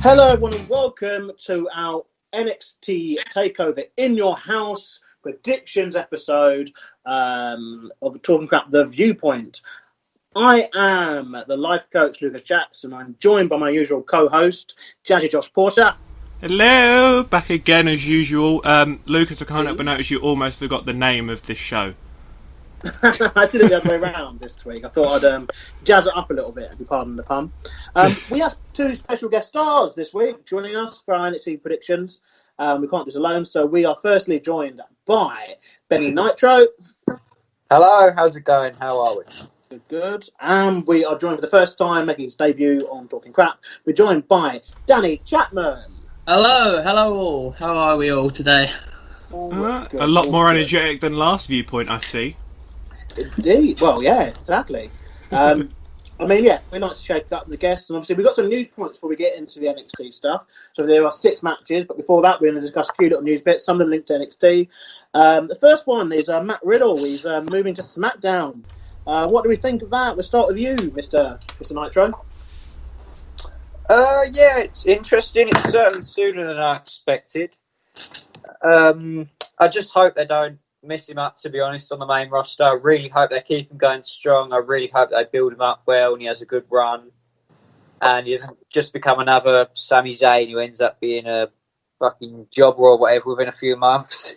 Hello everyone and welcome to our NXT Takeover in your house predictions episode of Talking Crap the Viewpoint. I am the life coach Lucas Jackson. I'm joined by my usual co-host Jazzy Josh Porter. Hello, back again as usual. Lucas, I can't help but notice you almost forgot the name of this show. I did it the other way around this week. I thought I'd jazz it up a little bit, if you pardon the pun. We have two special guest stars this week joining us for our NXT predictions. We can't do this alone, so we are firstly joined by Benny Nitro. Hello, how's it going? How are we? Good. And we are joined for the first time, making his debut on Talking Crap. We're joined by Danny Chapman. Hello all. How are we all today? A lot more energetic than last Viewpoint, I see. Indeed. Well, yeah, exactly. I mean, yeah, we're nice to shake up the guests, and obviously we've got some news points before we get into the NXT stuff. So there are 6 matches, but before that, we're going to discuss a few little news bits, some of them linked to NXT. The first one is Matt Riddle. He's moving to SmackDown. What do we think of that? We'll start with you, Mr. Nitro. Yeah, it's interesting. It's certainly sooner than I expected. I just hope they don't mess him up, to be honest, on the main roster. I really hope they keep him going strong. I really hope they build him up well and he has a good run. And he doesn't just become another Sami Zayn who ends up being a fucking jobber or whatever within a few months.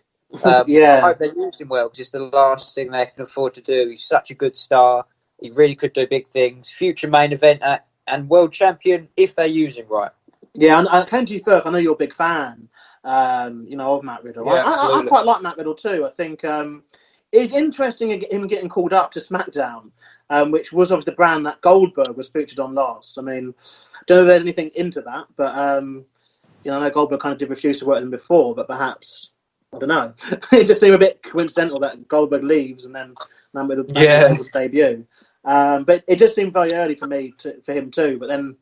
Yeah. I hope they use him well, because it's the last thing they can afford to do. He's such a good star. He really could do big things. Future main eventer and world champion if they use him right. Yeah, and I came to you first. I know you're a big fan, of Matt Riddle. Yeah, I quite like Matt Riddle too. I think it's interesting him getting called up to SmackDown, which was obviously the brand that Goldberg was featured on last. I mean, I don't know if there's anything into that, but I know Goldberg kind of did refuse to work with them before, but perhaps, I don't know. It just seemed a bit coincidental that Goldberg leaves and then Matt Riddle was debut. But it just seemed very early for him too. But then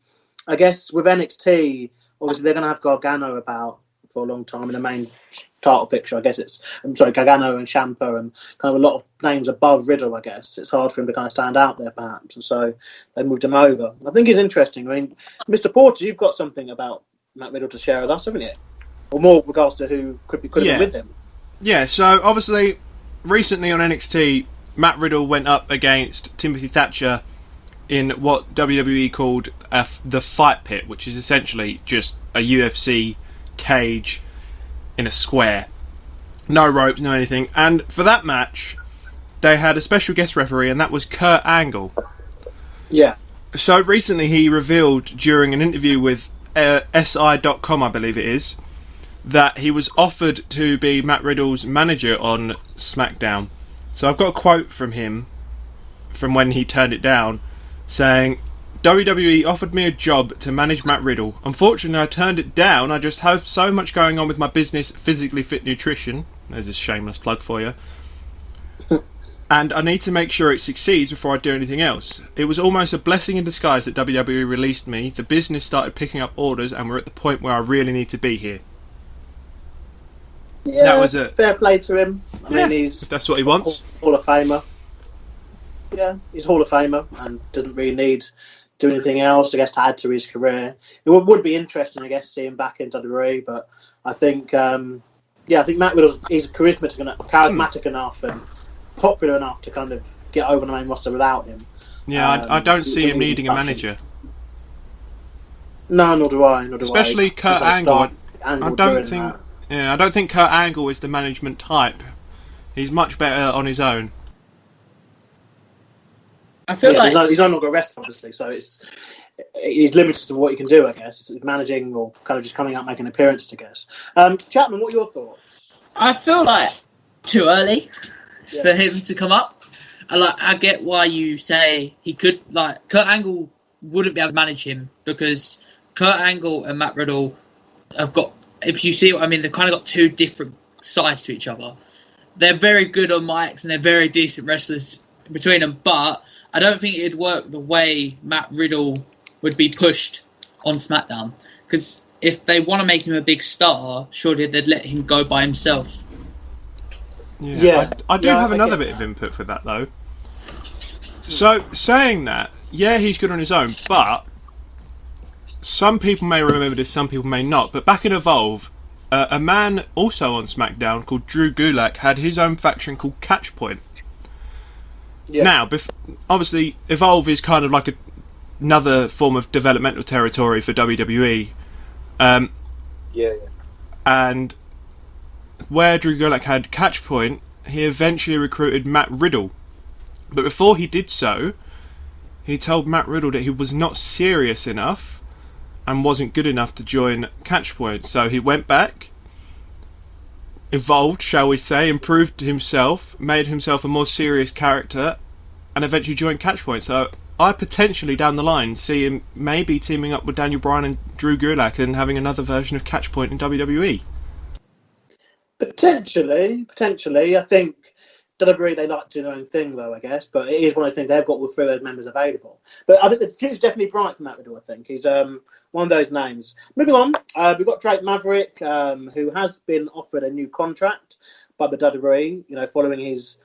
I guess with NXT, obviously they're going to have Gargano about for a long time in the main title picture. I guess Gargano and Ciampa and kind of a lot of names above Riddle. I guess it's hard for him to kind of stand out there, perhaps, and so they moved him over. I think it's interesting. I mean, Mr. Porter, you've got something about Matt Riddle to share with us, haven't you? Or more regards to who could have been with him. Yeah. So obviously, recently on NXT, Matt Riddle went up against Timothy Thatcher in what WWE called the Fight Pit, which is essentially just a UFC cage in a square. No ropes, no anything. And for that match, they had a special guest referee, and that was Kurt Angle. Yeah. So recently he revealed during an interview with SI.com, I believe it is, that he was offered to be Matt Riddle's manager on SmackDown. So I've got a quote from him from when he turned it down, saying, WWE offered me a job to manage Matt Riddle. Unfortunately, I turned it down. I just have so much going on with my business, Physically Fit Nutrition. There's a shameless plug for you. And I need to make sure it succeeds before I do anything else. It was almost a blessing in disguise that WWE released me. The business started picking up orders and we're at the point where I really need to be here. Yeah, that was fair play to him. I mean, that's what he wants. Hall of Famer. Yeah, he's Hall of Famer and doesn't really need to do anything else, I guess, to add to his career. It would be interesting, I guess, to see him back in WWE, but I think, I think Matt Riddle is charismatic enough and popular enough to kind of get over the main roster without him. Yeah, I don't see him needing a manager. No, nor do I. Especially Kurt Angle. I don't think Kurt Angle is the management type. He's much better on his own. I feel like he's no longer a wrestler, obviously, so he's limited to what he can do, I guess. It's managing or kind of just coming out making appearances, I guess. Chapman, what are your thoughts? I feel like too early for him to come up. I get why you say he could. Like, Kurt Angle wouldn't be able to manage him because Kurt Angle and Matt Riddle have got. If you see what I mean, they've kind of got two different sides to each other. They're very good on mics and they're very decent wrestlers between them, but I don't think it'd work the way Matt Riddle would be pushed on SmackDown. Because if they want to make him a big star, surely they'd let him go by himself. Yeah. I do have another bit of input for that, though. So, saying that, yeah, he's good on his own, but some people may remember this, some people may not, but back in Evolve, a man also on SmackDown called Drew Gulak had his own faction called Catchpoint. Yeah. Now, obviously, Evolve is kind of like another form of developmental territory for WWE. And where Drew Gulak had Catchpoint, he eventually recruited Matt Riddle. But before he did so, he told Matt Riddle that he was not serious enough and wasn't good enough to join Catchpoint. So he went back, evolved, shall we say, improved himself, made himself a more serious character, and eventually joined Catchpoint. So I potentially, down the line, see him maybe teaming up with Daniel Bryan and Drew Gulak and having another version of Catchpoint in WWE. Potentially. I think WWE, they like to do their own thing, though, I guess. But it is one of the things they've got all three of those members available. But I think the future's definitely bright for Matt Riddle, I think. He's one of those names. Moving on, we've got Drake Maverick, who has been offered a new contract by the WWE, following his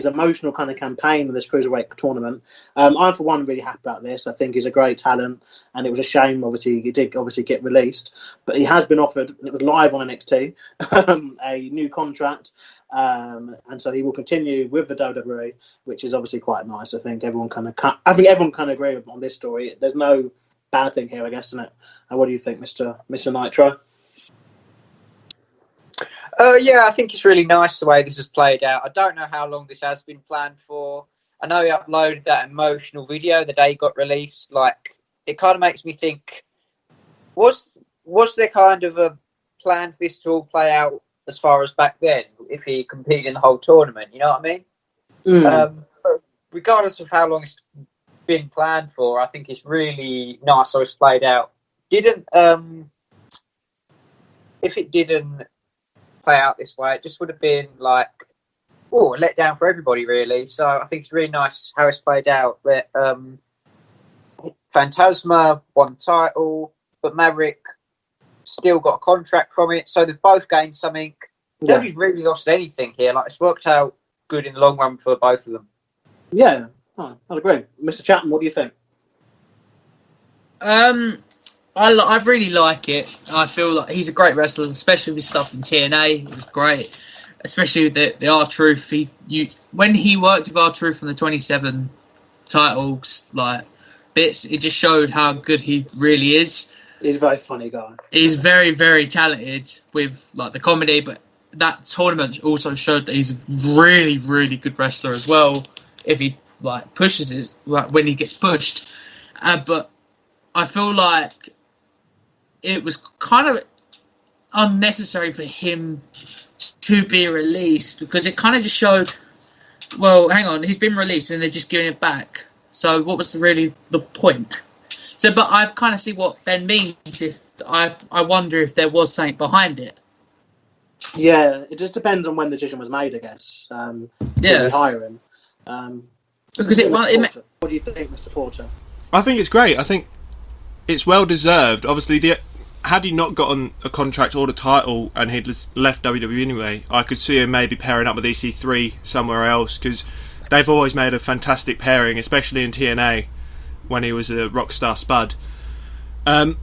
emotional kind of campaign in this Cruiserweight tournament. I'm, for one, really happy about this. I think he's a great talent, and it was a shame, obviously, he did obviously get released. But he has been offered, and it was live on NXT, a new contract. And so he will continue with the WWE, which is obviously quite nice. I think everyone can agree on this story. There's no bad thing here, I guess, isn't it? And what do you think, Mr. Nitro? Yeah, I think it's really nice the way this has played out. I don't know how long this has been planned for. I know he uploaded that emotional video the day he got released. Like, it kind of makes me think, was there kind of a plan for this to all play out as far as back then, if he competed in the whole tournament? You know what I mean? Regardless of how long it's been planned for, I think it's really nice how it's played out. If it didn't play out this way, it just would have been like, a letdown for everybody, really. So I think it's really nice how it's played out. That Phantasma won the title, but Maverick still got a contract from it, so they've both gained something. Yeah. Nobody's really lost anything here. Like, it's worked out good in the long run for both of them. Yeah, I'd agree. Mr. Chapman, what do you think? I really like it. I feel like he's a great wrestler, especially with stuff in TNA. It was great, especially with the R-Truth. When he worked with R-Truth on the 27 titles, like, bits, it just showed how good he really is. He's a very funny guy. He's very, very talented with like the comedy, but that tournament also showed that he's a really, really good wrestler as well. If he pushes it, when he gets pushed, but I feel like it was kind of unnecessary for him to be released, because it kind of just showed, well, hang on, he's been released and they're just giving it back. So what was really the point? So, but I kind of see what Ben means. I wonder if there was something behind it. Yeah, it just depends on when the decision was made, I guess. To hire him. Because what do you think, Mr. Porter? I think it's great. I think it's well deserved. Obviously, had he not gotten a contract or the title and he'd left WWE anyway, I could see him maybe pairing up with EC3 somewhere else, because they've always made a fantastic pairing, especially in TNA when he was a Rockstar Spud. But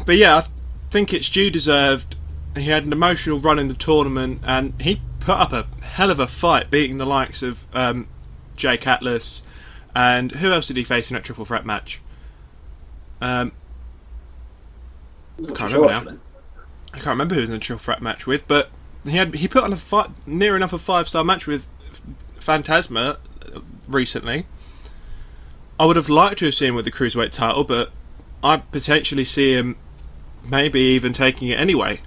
yeah, I think it's due deserved. He had an emotional run in the tournament, and he put up a hell of a fight, beating the likes of Jake Atlas, and who else did he face in that triple threat match? I can't remember who was in the triple threat match with, but he put on a near enough a 5-star match with Phantasma recently. I would have liked to have seen him with the Cruiserweight title, but I potentially see him maybe even taking it anyway.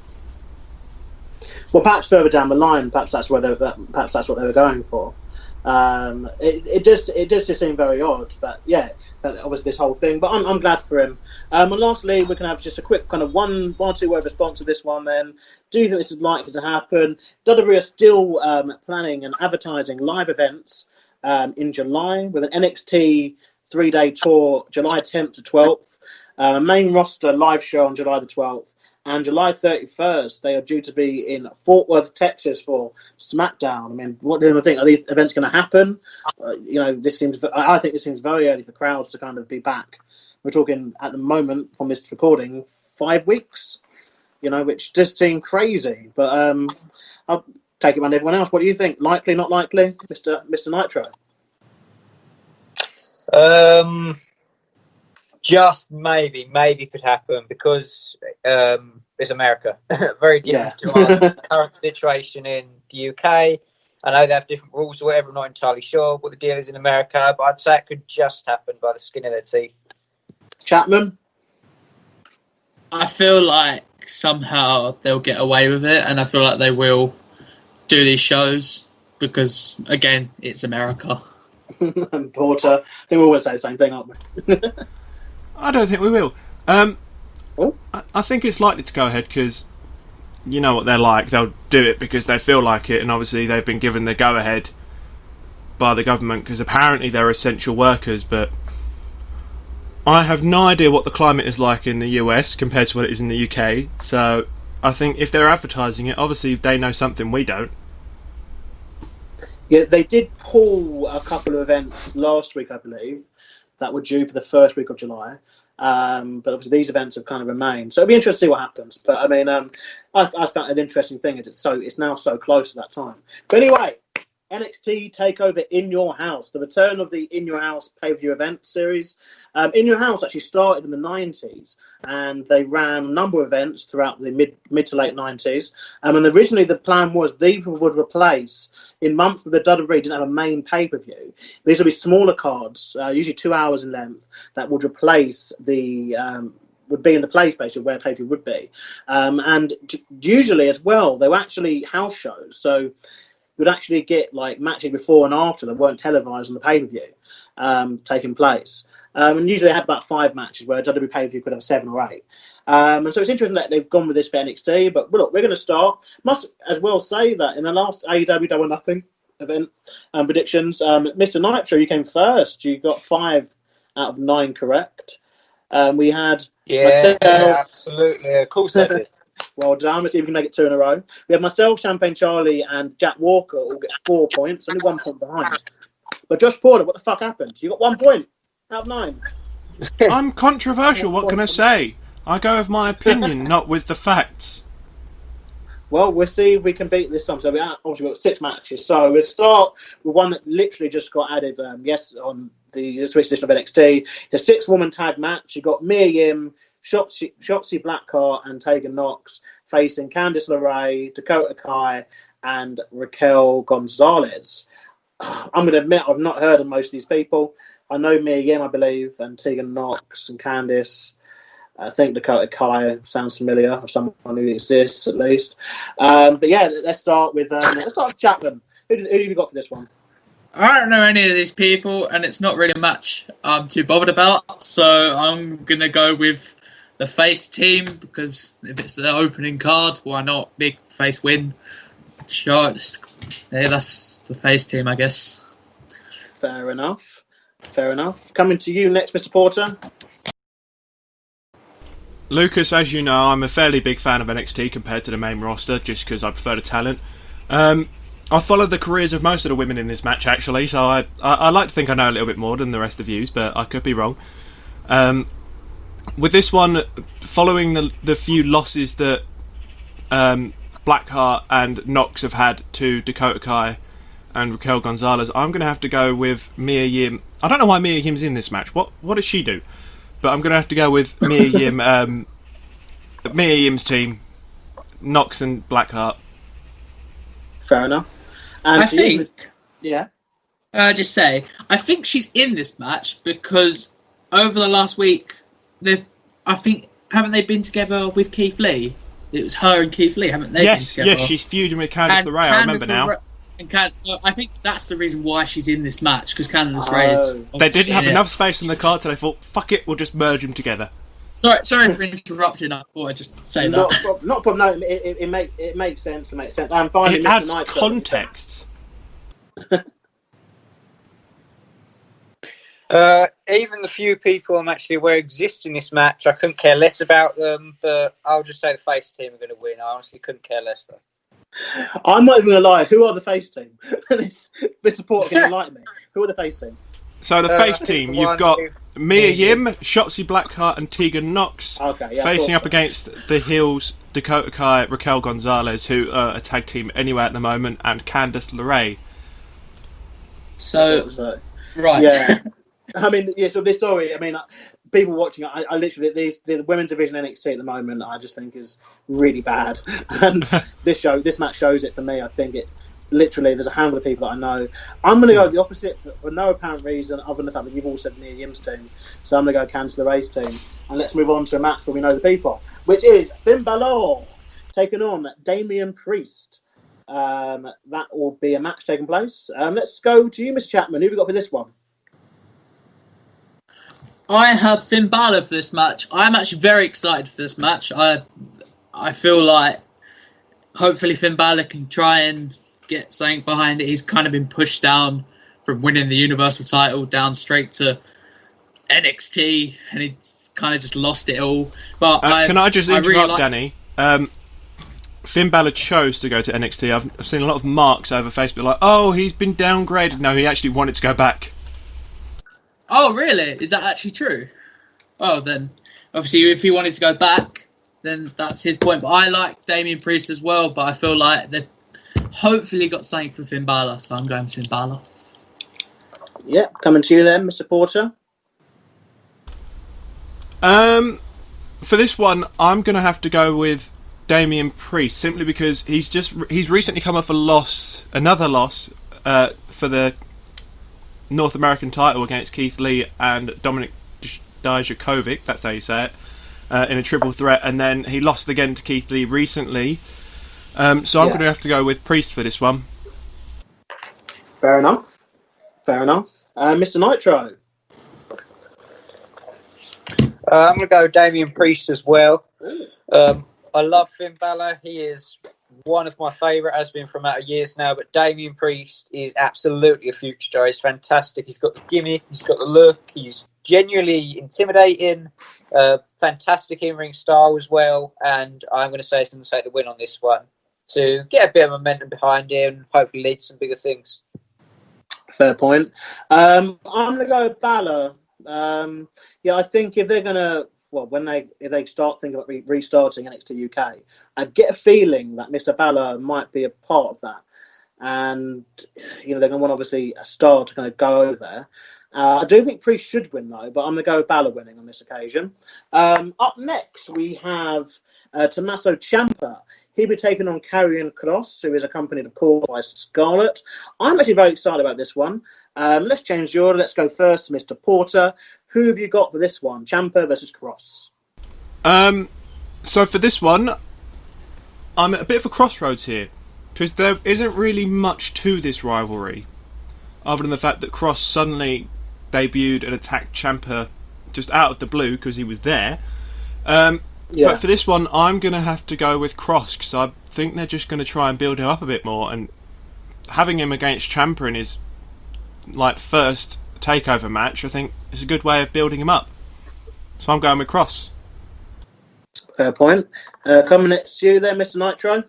Well, perhaps further down the line, perhaps that's what they were going for. It just seemed very odd, but yeah, that was this whole thing. But I'm glad for him. And lastly, we can have just a quick kind of one or two word response to this one. Then, do you think this is likely to happen? WWE are still planning and advertising live events in July with an NXT 3-day tour, July 10th to 12th, a main roster live show on July the 12th, and July 31st, they are due to be in Fort Worth, Texas for SmackDown. I mean, what do you think? Are these events going to happen? I think this seems very early for crowds to kind of be back We're talking at the moment from this recording 5 weeks, which just seemed crazy. But I'll take it around everyone else. What do you think? Likely, not likely, Mr. Nitro? Just maybe could happen because it's America. Very different to our current situation in the UK. I know they have different rules or whatever. I'm not entirely sure what the deal is in America, but I'd say it could just happen by the skin of their teeth. Chapman? I feel like somehow they'll get away with it, and I feel like they will do these shows because, again, it's America. And Porter, I think we always say the same thing, aren't we? I don't think we will. I think it's likely to go ahead because you know what they're like. They'll do it because they feel like it, and obviously they've been given the go-ahead by the government because apparently they're essential workers, but I have no idea what the climate is like in the US compared to what it is in the UK, so I think if they're advertising it, obviously they know something we don't. Yeah, they did pull a couple of events last week, I believe, that were due for the first week of July. But obviously these events have kind of remained. So it'll be interesting to see what happens. But I mean, I found an interesting thing is it's now so close to that time. But anyway, NXT Takeover In Your House, the return of the In Your House pay-per-view event series. In Your House actually started in the 90s, and they ran a number of events throughout the mid to late 90s. And originally the plan was these would replace, in months where the WWE didn't have a main pay-per-view, these would be smaller cards, usually 2 hours in length, that would replace the... would be in the place basically where pay-per-view would be. And usually as well, they were actually house shows. So you'd actually get like matches before and after that weren't televised on the pay-per-view taking place. And usually they had about 5 matches where a WWE pay-per-view could have 7 or 8. And so it's interesting that they've gone with this for NXT. But look, we're going to start. Must as well say that in the last AEW Double Nothing event predictions, Mr. Nitro, you came first. You got 5 out of 9 correct. We had myself, absolutely. Of course I did. Well done. Let's see if we can make it 2 in a row. We have myself, Champagne Charlie, and Jack Walker all get 4 points, only 1 point behind. But Josh Porter, what the fuck happened? You got 1 point out of 9. I'm controversial, what can I say? I go with my opinion, not with the facts. Well, we'll see if we can beat this time. So we obviously got 6 matches. So we'll start with one that literally just got added, on the Switch edition of NXT. The 6-woman tag match. You got Mia Yim, Shotzi Blackheart and Tegan Knox facing Candice LeRae, Dakota Kai, and Raquel Gonzalez. I'm going to admit I've not heard of most of these people. I know Mia Yim, I believe, and Tegan Knox and Candice. I think Dakota Kai sounds familiar, or someone who exists at least. But yeah, let's start with Chapman. Who have you got for this one? I don't know any of these people, and it's not really a match I'm too bothered about. So I'm gonna go with the face team because if it's the opening card, why not? Big face win. Sure, yeah, that's the face team, I guess. Fair enough. Coming to you next, Mr. Porter. Lucas, as you know, I'm a fairly big fan of NXT compared to the main roster, just because I prefer the talent. I followed the careers of most of the women in this match, actually, so I like to think I know a little bit more than the rest of you, but I could be wrong. With this one, following the few losses that Blackheart and Knox have had to Dakota Kai and Raquel Gonzalez, I'm going to have to go with Mia Yim. I don't know why Mia Yim's in this match. What does she do? But I'm going to have to go with Mia Yim, Mia Yim's team, Knox and Blackheart. Fair enough. And I think... Yeah? I think she's in this match because over the last week, haven't they been together with Keith Lee? It was her and Keith Lee, haven't they been together? Yes, she's feuding with Candice LeRae, I remember now. So I think that's the reason why she's in this match, because Candice LeRae is... They didn't have enough space on the card, so they thought, fuck it, we'll just merge them together. Sorry for interrupting, I thought I'd just say that. Not a problem, no, it makes sense, I'm fine. It adds context. Even the few people I'm actually aware exist in this match, I couldn't care less about them, but I'll just say the face team are going to win. I honestly couldn't care less, though. I'm not even going to lie. Who are the face team? This support can enlighten me. Who are the face team? So the face team, you've got Mia Yim, Shotzi Blackheart, and Tegan Knox facing up so. against the heels Dakota Kai, Raquel Gonzalez, who are a tag team anyway at the moment, and Candice LeRae. So, right. Yeah. I mean, yeah, so this story, I mean, people watching, I literally, the women's division NXT at the moment, I just think is really bad. And this match shows it for me. I think it, literally, there's a handful of people that I know. I'm going to go the opposite for no apparent reason, other than the fact that you've all said Mia Yim's team. So I'm going to go Candice LeRae's team. And let's move on to a match where we know the people, which is Finn Balor taking on Damian Priest. That will be a match taking place. Let's go to you, Mr. Chapman. Who have we got for this one? I have Finn Balor for this match. I'm actually very excited for this match. I feel like hopefully Finn Balor can try and get something behind it. He's kind of been pushed down from winning the Universal title down straight to NXT, and he's kind of just lost it all. But can I just interrupt, really Danny? Finn Balor chose to go to NXT. I've seen a lot of marks over Facebook like, oh, he's been downgraded. No, he actually wanted to go back. Oh, really? Is that actually true? Oh, then obviously if he wanted to go back, then that's his point. But I like Damian Priest as well, but I feel like they've hopefully got something for Finn Balor, so I'm going Finn Balor. Yeah, coming to you then, Mr. Porter. For this one, I'm going to have to go with Damian Priest, simply because he's recently come off another loss for the North American title against Keith Lee and Dominic Dijakovic, that's how you say it, in a triple threat, and then he lost again to Keith Lee recently. So I'm going to have to go with Priest for this one. Fair enough. Mr. Nitro. I'm going to go Damian Priest as well. I love Finn Balor. He is one of my favourite, has been for a matter of years now. But Damian Priest is absolutely a future star. He's fantastic. He's got the gimmick. He's got the look. He's genuinely intimidating. Fantastic in-ring style as well. And I'm going to say he's going to take the win on this one to get a bit of momentum behind him. Hopefully lead to some bigger things. Fair point. I'm going to go Balor. I think if they're going to, if they start thinking about restarting NXT UK, I get a feeling that Mr. Balor might be a part of that. And, they're going to want, obviously, a star to kind of go over there. I do think Priest should win, though, but I'm going to go Balor winning on this occasion. Up next, we have Tommaso Ciampa. He'll be taking on Karrion Kross, who is accompanied, of course, by Scarlett. I'm actually very excited about this one. Let's change the order. Let's go first to Mr. Porter. Who have you got for this one? Ciampa versus Kross. So for this one, I'm at a bit of a crossroads here, because there isn't really much to this rivalry, other than the fact that Kross suddenly debuted and attacked Ciampa just out of the blue because he was there. But for this one, I'm going to have to go with Kross, because I think they're just going to try and build him up a bit more, and having him against Ciampa in his first takeover match, I think is a good way of building him up. So I'm going with Kross. Fair point. Coming next to you there, Mr. Nitro.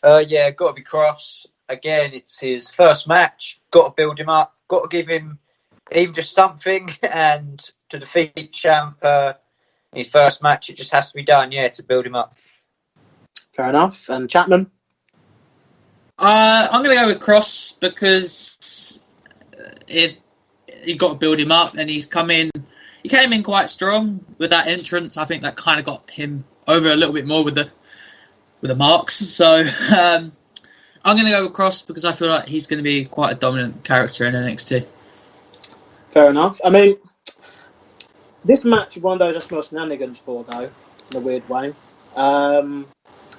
Got to be Kross. Again, it's his first match. Got to build him up. Got to give him even just something. And to defeat Ciampa in his first match, it just has to be done, to build him up. Fair enough. And Chapman? I'm going to go with Kross because you've got to build him up, and he came in quite strong with that entrance. I think that kind of got him over a little bit more with the marks. So I'm going to go with Kross because I feel like he's going to be quite a dominant character in NXT. Fair enough. I mean, this match is one of those I smell shenanigans for, though, in a weird way.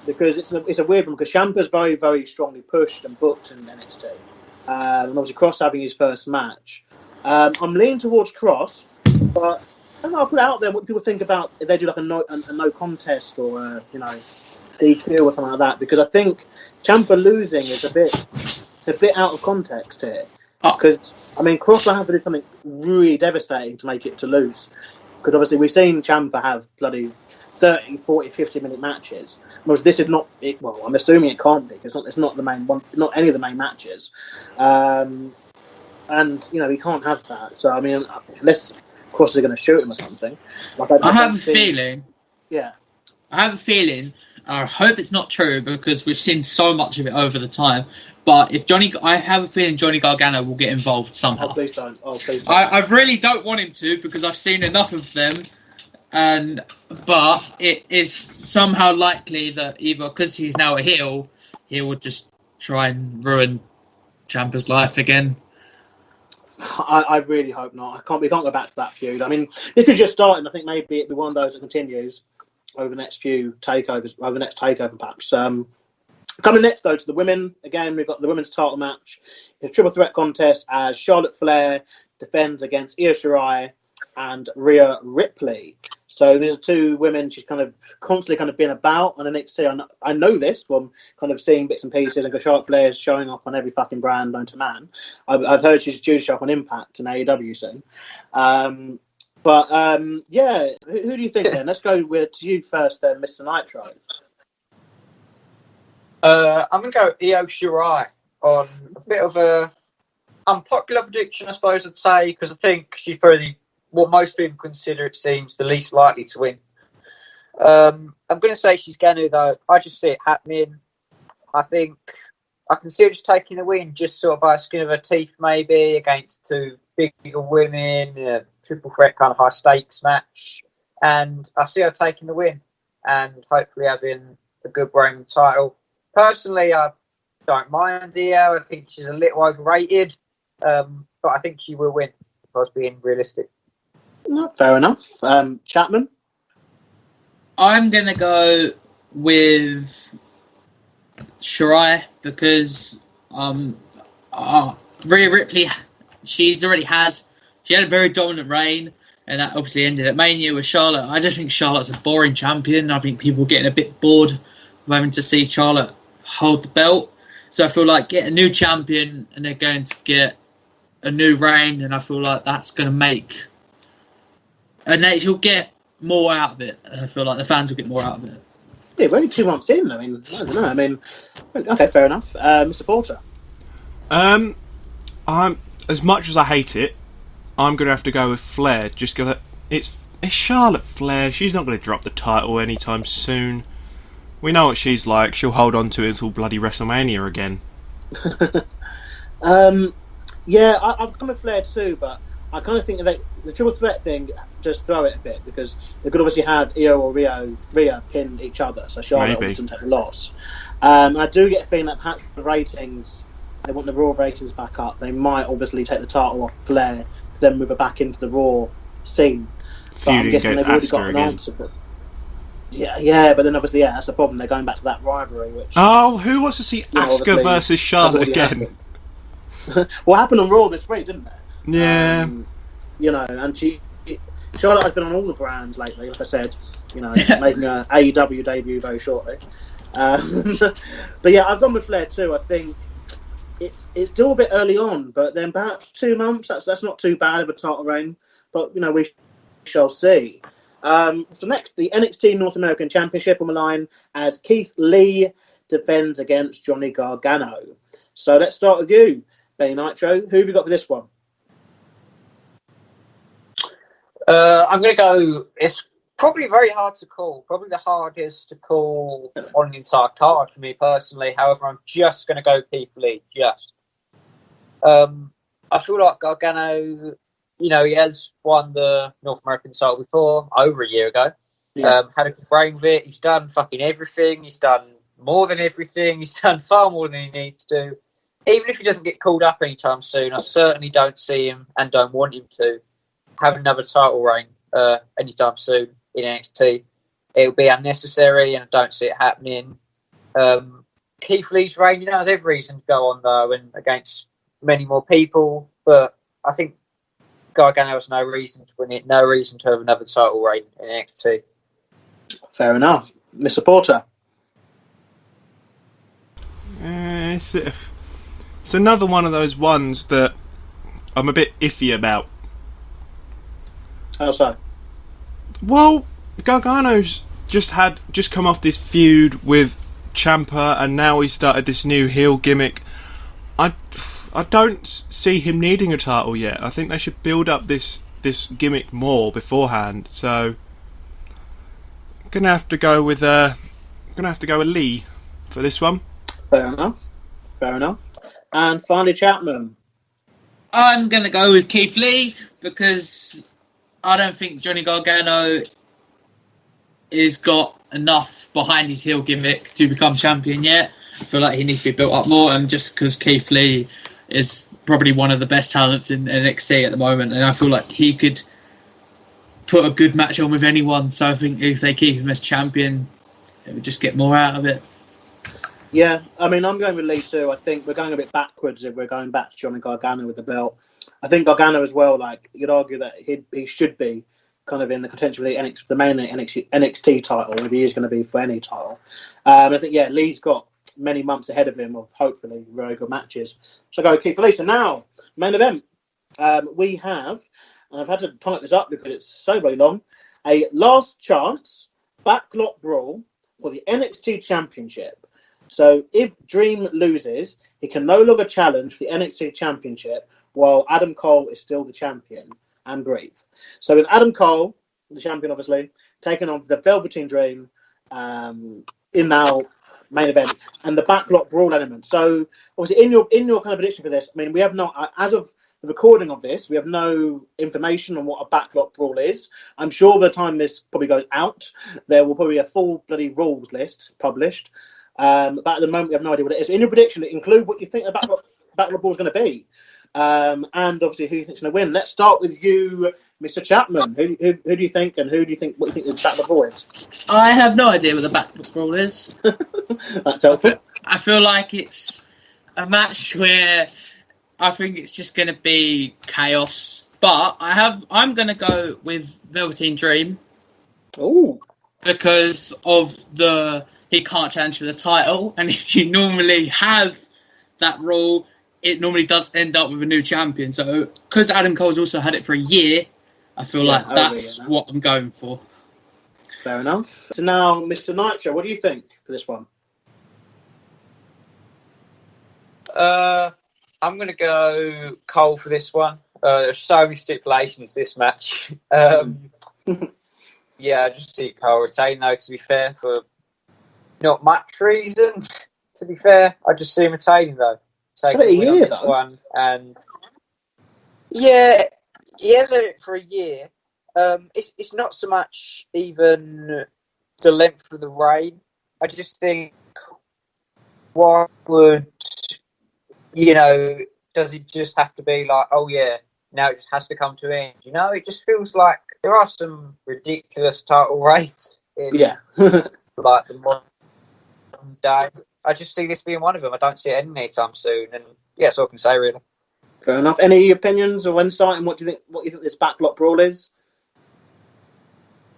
Because it's a weird one, because Ciampa's very, very strongly pushed and booked in NXT. And obviously Kross having his first match. I'm leaning towards Kross, but I don't know, I'll put it out there what people think about if they do like a no contest or a DQ or something like that, because I think Ciampa losing is a bit out of context here. Because Kross will have to do something really devastating to make it to lose. Because obviously we've seen Ciampa have bloody 30, 40, 50-minute matches. Whereas this is not it. Well, I'm assuming it can't be. It's not the main one. Not any of the main matches. and he can't have that. So I mean, unless Cross is going to shoot him or something. I have a feeling. Yeah. I have a feeling. I hope it's not true because we've seen so much of it over the time. But I have a feeling Johnny Gargano will get involved somehow. Oh, please don't. I really don't want him to because I've seen enough of them. But it is somehow likely that either because he's now a heel, he will just try and ruin Ciampa's life again. I really hope not. We can't go back to that feud. I mean, this is just starting. I think maybe it'll be one of those that continues over the next few takeovers, over the next takeover perhaps. Coming next though to the women, again we've got the women's title match. It's a triple threat contest as Charlotte Flair defends against Io Shirai and Rhea Ripley. So these are two women she's kind of constantly been about on NXT. I know this from kind of seeing bits and pieces, and Charlotte Flair is showing up on every fucking brand known to man. I've heard she's due to show up on Impact and AEW soon. Yeah, who do you think then? Let's go with you first then, Mr. Nitro. I'm going to go Io Shirai on a bit of a unpopular prediction, I suppose I'd say, because I think she's probably what most people consider, it seems, the least likely to win. I'm going to say she's going to, though. I just see it happening. I think I can see her just taking the win, just sort of by the skin of her teeth, maybe, against two bigger women in a triple threat kind of high stakes match. And I see her taking the win and hopefully having a good Roman title. Personally, I don't mind Io. I think she's a little overrated, but I think she will win if I was being realistic. No, fair enough. Chapman? I'm going to go with Shirai because Rhea Ripley, she had a very dominant reign, and that obviously ended at Mania with Charlotte. I just think Charlotte's a boring champion. I think people are getting a bit bored of having to see Charlotte hold the belt. So I feel like get a new champion and they're going to get a new reign, and I feel like that's going to make... And you'll get more out of it. I feel like the fans will get more out of it. Yeah, we're only 2 months in. I mean, I don't know. I mean, okay, fair enough. Mr. Porter? I'm as much as I hate it, I'm going to have to go with Flair. Just because it's Charlotte Flair. She's not going to drop the title anytime soon. We know what she's like. She'll hold on to it until bloody WrestleMania again. Yeah, I've come with Flair too, but I kind of think that the triple threat thing, just throw it a bit, because they could obviously have Io or Rhea pin each other, so Charlotte doesn't take the loss. I do get a feeling that perhaps the ratings, they want the Raw ratings back up. They might obviously take the title off Flair to then move her back into the Raw scene. But I'm guessing they've already got an answer for it. Yeah, but then obviously, that's the problem. They're going back to that rivalry. Which who wants to see Asuka versus Charlotte again? What happened on Raw this week, didn't it? Yeah. And Charlotte has been on all the brands lately. Like I said, making an AEW debut very shortly. But yeah, I've gone with Flair too. I think it's still a bit early on, but then perhaps 2 months. That's not too bad of a title reign. But we shall see. So next, the NXT North American Championship on the line as Keith Lee defends against Johnny Gargano. So let's start with you, Benny Nitro. Who have you got for this one? I'm going to go... It's probably very hard to call. Probably the hardest to call on the entire card for me personally. However, I'm just going to go Keith Lee. Just. I feel like Gargano... he has won the North American title before, over a year ago. Yeah. Had a good reign with it. He's done fucking everything. He's done more than everything. He's done far more than he needs to. Even if he doesn't get called up anytime soon, I certainly don't see him and don't want him to have another title reign anytime soon in NXT. It'll be unnecessary, and I don't see it happening. Keith Lee's reign, has every reason to go on, though, and against many more people. But I think Gargano has no reason to win it, no reason to have another title reign in NXT. Fair enough. Mr. Porter? It's another one of those ones that I'm a bit iffy about. How so? Well, Gargano's just come off this feud with Ciampa, and now he started this new heel gimmick. I don't see him needing a title yet. I think they should build up this gimmick more beforehand. So, gonna have to go with Lee for this one. Fair enough. And finally, Chapman. I'm going to go with Keith Lee because I don't think Johnny Gargano has got enough behind his heel gimmick to become champion yet. I feel like he needs to be built up more, and just because Keith Lee is probably one of the best talents in NXT at the moment, and I feel like he could put a good match on with anyone, so I think if they keep him as champion, it would just get more out of it. Yeah, I mean, I'm going with Lee too. I think we're going a bit backwards if we're going back to Johnny Gargano with the belt. I think Gargano as well, like, you'd argue that he should be kind of in the contention for the main NXT title, if he is going to be for any title. I think, yeah, Lee's got many months ahead of him of hopefully very good matches. So go Keith Lee. So now, main event. We have, and I've had to type this up because it's so very long, a last chance backlot brawl for the NXT Championship. So if Dream loses, he can no longer challenge for the NXT Championship while Adam Cole is still the champion and breathe. So with Adam Cole, the champion obviously, taking on the Velveteen Dream in our main event and the backlot brawl element. So obviously in your kind of prediction for this, I mean, we have not, as of the recording of this, we have no information on what a backlot brawl is. I'm sure by the time this probably goes out, there will probably be a full bloody rules list published. But at the moment, we have no idea what it is. So in your prediction, include what you think the backlot brawl is going to be, and obviously who you think is going to win. Let's start with you, Mr. Chapman. Who do you think, and what do you think the backlot brawl is? I have no idea what the backlot brawl is. That's helpful. I feel like it's a match where I think it's just going to be chaos. But I'm going to go with Velveteen Dream. Ooh. Because of he can't challenge for the title, and if you normally have that rule, it normally does end up with a new champion. So, because Adam Cole's also had it for a year, I feel like that's what I'm going for. Fair enough. So now, Mr. Nitro, what do you think for this one? I'm going to go Cole for this one. There's so many stipulations this match. Yeah, I just see Cole retain, though, to be fair, for not much reason. To be fair, I just see him retaining, though. Take a win on this one. And yeah, he has had it for a year. It's not so much even the length of the reign. I just think, why would, does it just have to be like, oh yeah, now it just has to come to an end? It just feels like there are some ridiculous title reigns in like the modern day. I just see this being one of them. I don't see it ending anytime soon, and yeah, that's all I can say really. Fair enough. Any opinions or insight on what you think this backlot brawl is?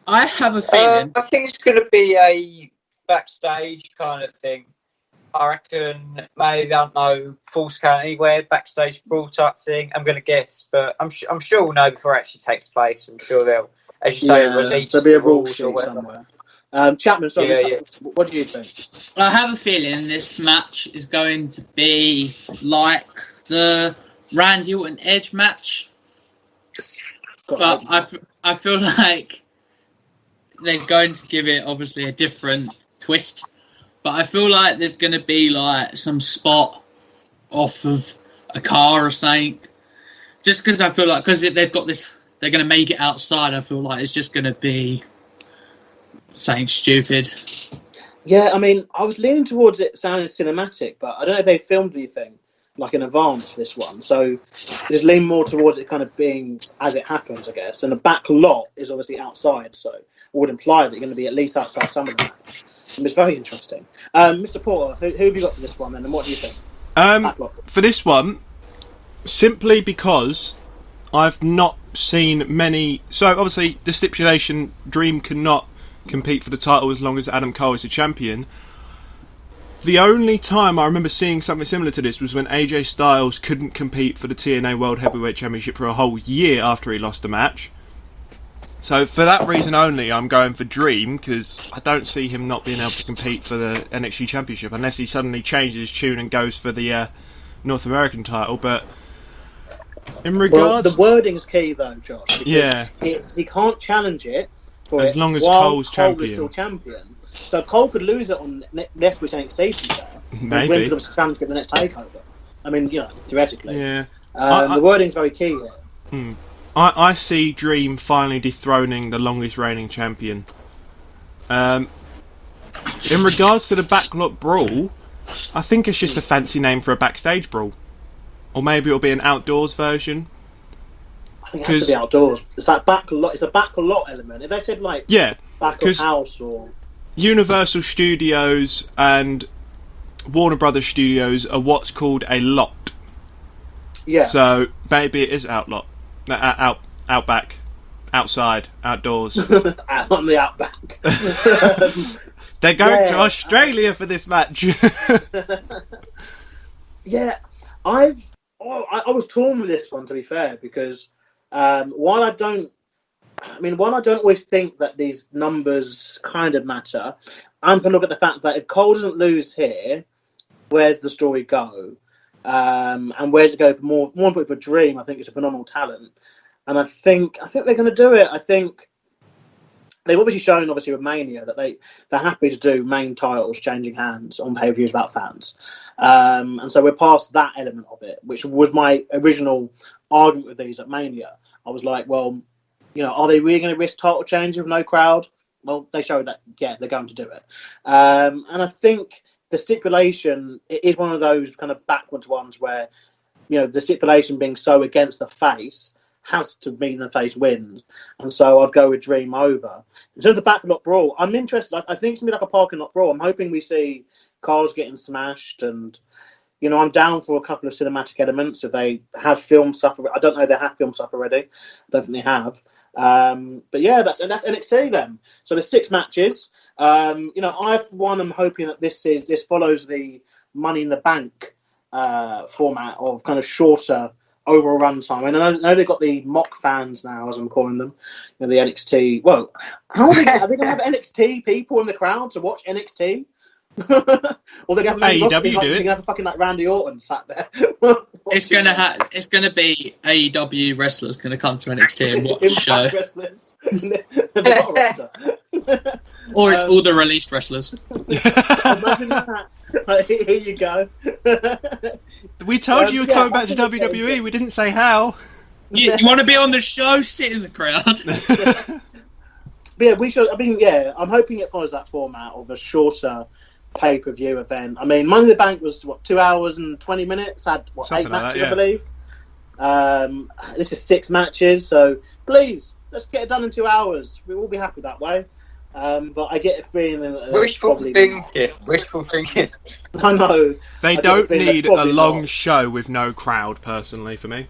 I have a feeling. I think it's going to be a backstage kind of thing. I reckon maybe, I don't know, Falls Count Anywhere, backstage brawl type thing. I'm going to guess, but I'm sure we'll know before it actually takes place. I'm sure they'll, as you say, release there'll be a rule rules sheet somewhere. Chapman, sorry, what do you think? I have a feeling this match is going to be like the Randy Orton Edge match, but I feel like they're going to give it obviously a different twist. But I feel like there's going to be like some spot off of a car or something. Just because I feel like, because they've got this, they're going to make it outside. I feel like it's just going to be something stupid. Yeah, I mean, I was leaning towards it sounding cinematic, but I don't know if they filmed anything like in advance for this one. So just lean more towards it kind of being as it happens, I guess. And the back lot is obviously outside, so it would imply that you're going to be at least outside some of the match. It's very interesting. Mr. Porter, who have you got for this one then, and what do you think? For this one, simply because I've not seen many... So, obviously, the stipulation, Dream cannot compete for the title as long as Adam Cole is the champion. The only time I remember seeing something similar to this was when AJ Styles couldn't compete for the TNA World Heavyweight Championship for a whole year after he lost a match. So for that reason only, I'm going for Dream, because I don't see him not being able to compete for the NXT Championship unless he suddenly changes his tune and goes for the North American title, but in Well, regards... the wording's key though, Josh. Because Yeah. he can't challenge it for As it long as while Cole's Cole champion. is still champion. So Cole could lose it on next week's NXT, to be fair. Maybe. Win could have challenged it the next takeover. I mean, theoretically. Yeah. The wording's very key here. I see Dream finally dethroning the longest reigning champion. In regards to the backlot brawl, I think it's just a fancy name for a backstage brawl. Or maybe it'll be an outdoors version. I think it has to be outdoors. It's like backlot. It's a backlot element. If they said like back of house or Universal Studios and Warner Brothers Studios are what's called a lot. Yeah. So maybe it is outback, outside, outdoors. Out on the outback. They're going to Australia for this match. Yeah, I was torn with this one, to be fair, because while I don't always think that these numbers kind of matter, I'm going to look at the fact that if Cole doesn't lose here, where's the story go? And where's it go for more important for Dream? I think it's a phenomenal talent, and I think they're going to do it. I think they've obviously shown, with Mania, that they're happy to do main titles changing hands on pay-per-views about fans. And so we're past that element of it, which was my original argument with these at Mania. I was like, well, are they really going to risk title change with no crowd? Well, they showed that, they're going to do it. And I think the stipulation is one of those kind of backwards ones where, the stipulation being so against the face has to mean the face wins. And so I'd go with Dream over. In terms of the backlot brawl, I'm interested. I think it's going to be like a parking lot brawl. I'm hoping we see cars getting smashed, and I'm down for a couple of cinematic elements if they have film stuff. I don't know if they have film stuff already. I don't think they have. But yeah, that's NXT then. So there's 6 matches. I am hoping that this follows the Money in the Bank format of kind of shorter overall run time. And I know they've got the mock fans now, as I'm calling them, the NXT. Well, are they going to have NXT people in the crowd to watch NXT? Or they're going to have AEW have fucking like Randy Orton sat there. It's gonna be AEW wrestlers gonna come to NXT and watch the show. Wrestlers. They've got a roster. Or it's all the released wrestlers. Imagine that. Here you go. We told you were coming back to WWE. We didn't say how. You want to be on the show? Sit in the crowd. But yeah, we should. I'm hoping it follows that format of a shorter pay-per-view event. Money in the Bank was 2 hours and 20 minutes. Had Something 8 like matches, that, I believe. This is 6 matches, so please let's get it done in 2 hours. We will be happy that way. But I get a feeling that Wishful thinking. I know. They don't need a long show with no crowd. Personally, for me,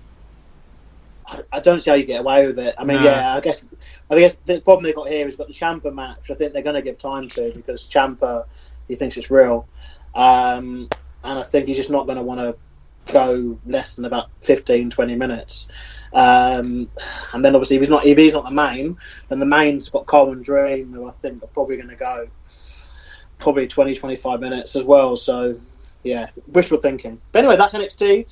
I don't see how you get away with it. I guess the problem they've got here is got the Ciampa match. I think they're going to give time to, because Ciampa, he thinks it's real, and I think he's just not going to want to go less than about 15-20 minutes. And then obviously if he's not the main, then the main's got Cole and Dream, who I think are probably going to go probably 20-25 minutes as well. So yeah, wishful thinking. But anyway, that's NXT.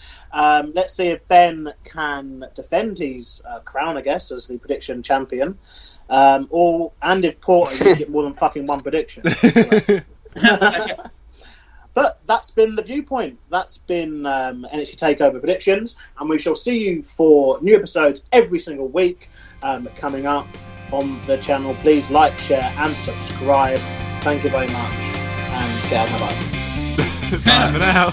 Let's see if Ben can defend his crown, I guess, as the prediction champion, and if Porter can get more than fucking one prediction. But that's been the Viewpoint. That's been NXT Takeover predictions, and we shall see you for new episodes every single week coming up on the channel. Please like, share, and subscribe. Thank you very much, and get out of my life. Bye for now.